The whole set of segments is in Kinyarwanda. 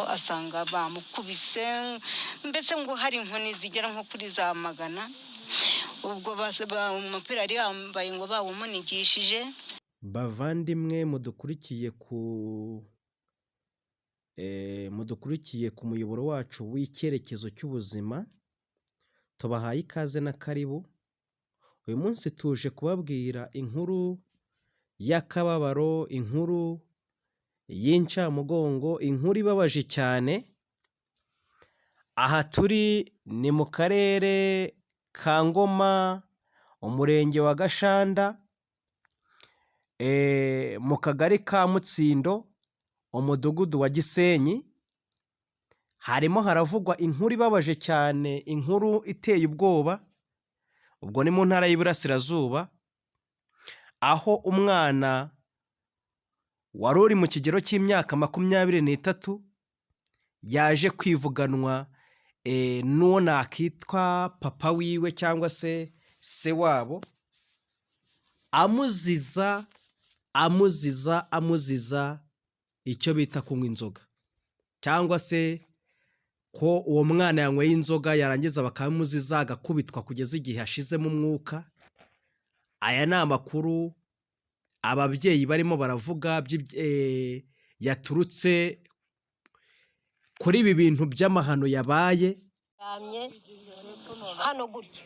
asanga bamukubise mbese ngo hari inkoni zigera nko kuri za magana. Ubwo umupira yari yambaye ngo bawumunigishije. Bavandimwe mudukurikiye ku muyoboro wacu w'icyerekezo cy'ubuzima, tubahaye ikaze na karibu. Uyu munsi tuje kubabwira inkuru y'akababaro, inkuru y'incamugongo, inkuru ibabaje cyane. Aha turi ni mu karere ka Ngoma, umurenge wa Gashanda, mu kagari ka Mutsindo, umudugudu wa Gisenyi. Harimo haravugwa inkuru ibabaje cyane, inkuru iteye ubwoba. Ubwo ni mu ntara y'Iburasirazuba, aho umwana wari uri mu kigero cy'imyaka 23 yaje kwivuganwa n'uwo nakitwa papa wiwe cyangwa se wabo, amuziza icyo bita kunywa inzoga, cyangwa se ko uwo mwana yanyweye inzoga yarangiza bakamuziza agakubitwa kugeza igihe ashizemo umwuka. Aya ni amakuru ababyeyi barimo baravuga yaturutse kuri ibi bintu by'amahano yabaye. Hano gutya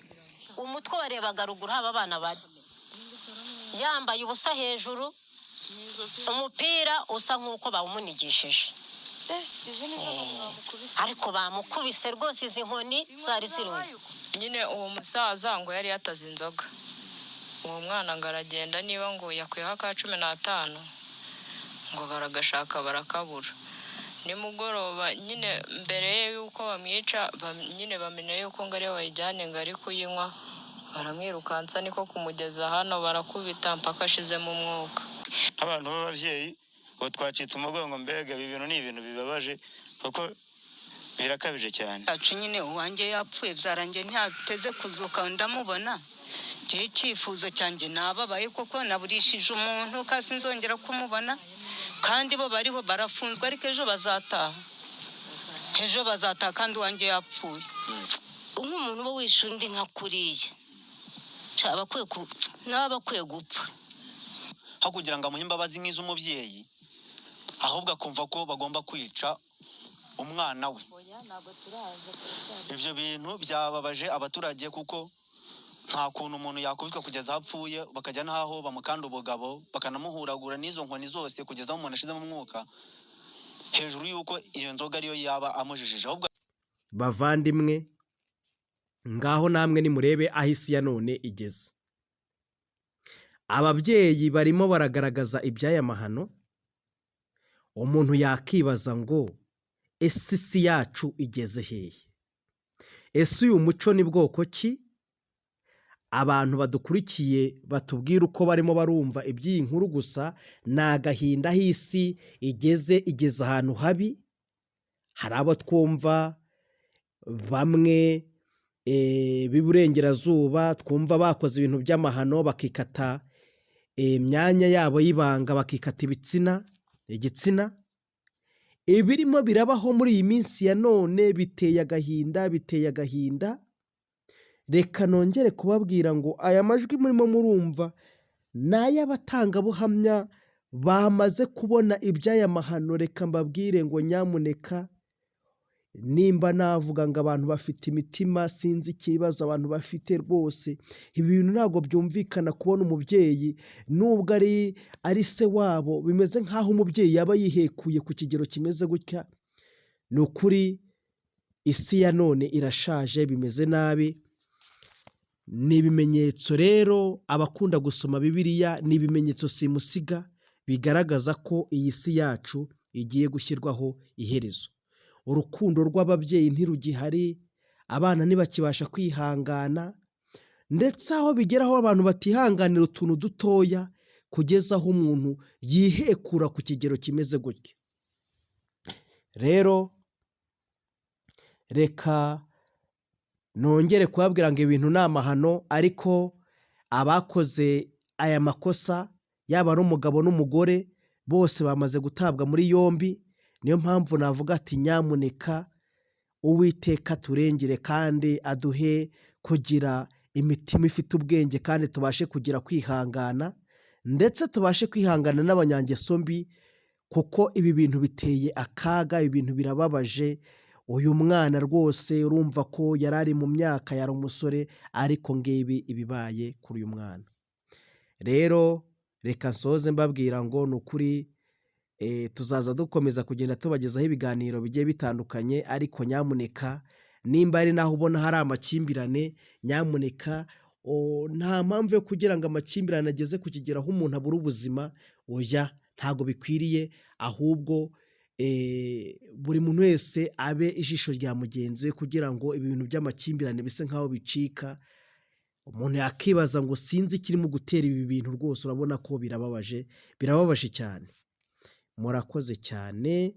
umutwe warebaga ruguru, haba abana bari yambaye ubusa hejuru, umupira usa nk'uko bawumunigishije. Ariko bamukubise rwose, izi nkoni zari ziruzi. Nyine uwo musaza ngo yari yataze inzoga, uwo mwana ngo aragenda, niba ngo yakwiyeho aka 15 ngo baragashaka barakabura. Nimugoroba nyine mbere y'uko bamwica, nyine bamenye yuko ngo ari wayijyane ngo ari kuyinywa, baramwirukansa niko kumugeza hano, barakubita mpaka ashizemo umwuka. Abantu b'abavyeyi bo twacitse umugongo, mbega ibi bintu ni ibintu bibabaje kuko birakabije cyane. Acu nyine uwanjye yapfuye byarangiye ntateze kuzuka ndamubona. Je icyifuzo cyanjye nababaye kuko naburishije umuntu kasi nzongera kumubona, kandi bo bariho barafunzwe, ariko ejo bazataha kandi uwanjye yapfuye. Nk'umuntu bo wishe undi nka kuriya bakwiye gupfa, aho kugira ngo amuhe imbabazi nk'iz'umubyeyi, ahubwo akumva ko bagomba kwica umwana we. Ibyo bintu byababaje abaturage kuko nta kuntu umuntu yakubitwa kugeza apfuye, bakajya n'aho bamukanda ubugabo bakanamuhuragura n'izo nkoni zose kugeza aho umuntu ashizemo umwuka, hejuru y'uko iyo nzoga ariyo yaba amujijije. Ahubwo bavandimwe, ngaho namwe nimurebe aho isi ya none igeze. Ababyeyi barimo baragaragaza iby'aya mahano. Umuntu yakibaza ngo ese isi yacu igeze hehe? Ese uyu muco ni bwoko ki? Abantu badukurikiye batubwira uko barimo barumva iby'iyi nkuru, gusa ni agahinda aho isi igeze ahantu habi. Hari abo twumva bamwe b'iburengerazuba twumva bakoze ibintu by'amahano, bakikata imyanya yabo y'ibanga, bakikata igitsina. Ibirimo birabaho muri iyi minsi ya none biteye agahinda. Reka nongere kubabwira ngo aya majwi murimo murumva ni ay'abatangabuhamya bamaze kubona iby'aya mahano. Reka mbabwire ngo nyamuneka, nimba navuga ngo abantu bafite imitima, sinzi ikibazo abantu bafite rwose. Ibi bintu ntabwo byumvikana kubona umubyeyi nubwo ari se wabo, bimeze nk'aho umubyeyi yaba yihekuye ku kigero kimeze gutya. Ni ukuri isi ya none irashaje, bimeze nabi. Ni ibimenyetso rero, abakunda gusoma Bibiliya, ni ibimenyetso simusiga bigaragaza ko iyi si yacu igiye gushyirwaho iherezo. Urukundo rw'ababyeyi ntirugihari, abana ntibakibasha kwihangana, ndetse aho bigeraho abantu batihanganira utuntu dutoya, kugeza aho umuntu yihekura ku kigero kimeze gutya. Rero reka nongere kubabwira ngo ibintu ni amahano, ariko abakoze aya makosa, yaba ari umugabo n'umugore, bose bamaze gutabwa muri yombi. niyo mpamvu navuga ati nyamuneka Uwiteka turengere kandi aduhe kugira imitima ifite ubwenge kandi tubashe kugira kwihangana ndetse tubashe kwihangana n'abanyangeso mbi kuko ibi bintu biteye akaga, ibi bintu birababaje. Uyu mwana rwose urumva ko yari ari mu myaka, yari umusore, ariko ngibi ibibaye kuri uyu mwana. Rero reka nsoze mbabwira ngo ni ukuri tuzaza dukomeza kugenda tubagezaho ibiganiro bigiye bitandukanye, ariko nyamuneka nimba ari naho ubona hari amakimbirane, nyamuneka nta mpamvu yo kugira ngo amakimbirane ageze ku kigero aho umuntu abura ubuzima. Oya, ntabwo bikwiriye, ahubwo buri muntu wese abe ijisho rya mugenzi we kugira ngo ibi bintu by'amakimbirane bise nk'aho bicika. Umuntu yakibaza ngo sinzi ikirimo gutera ibi bintu, rwose urabona ko birababaje cyane. Murakoze cyane.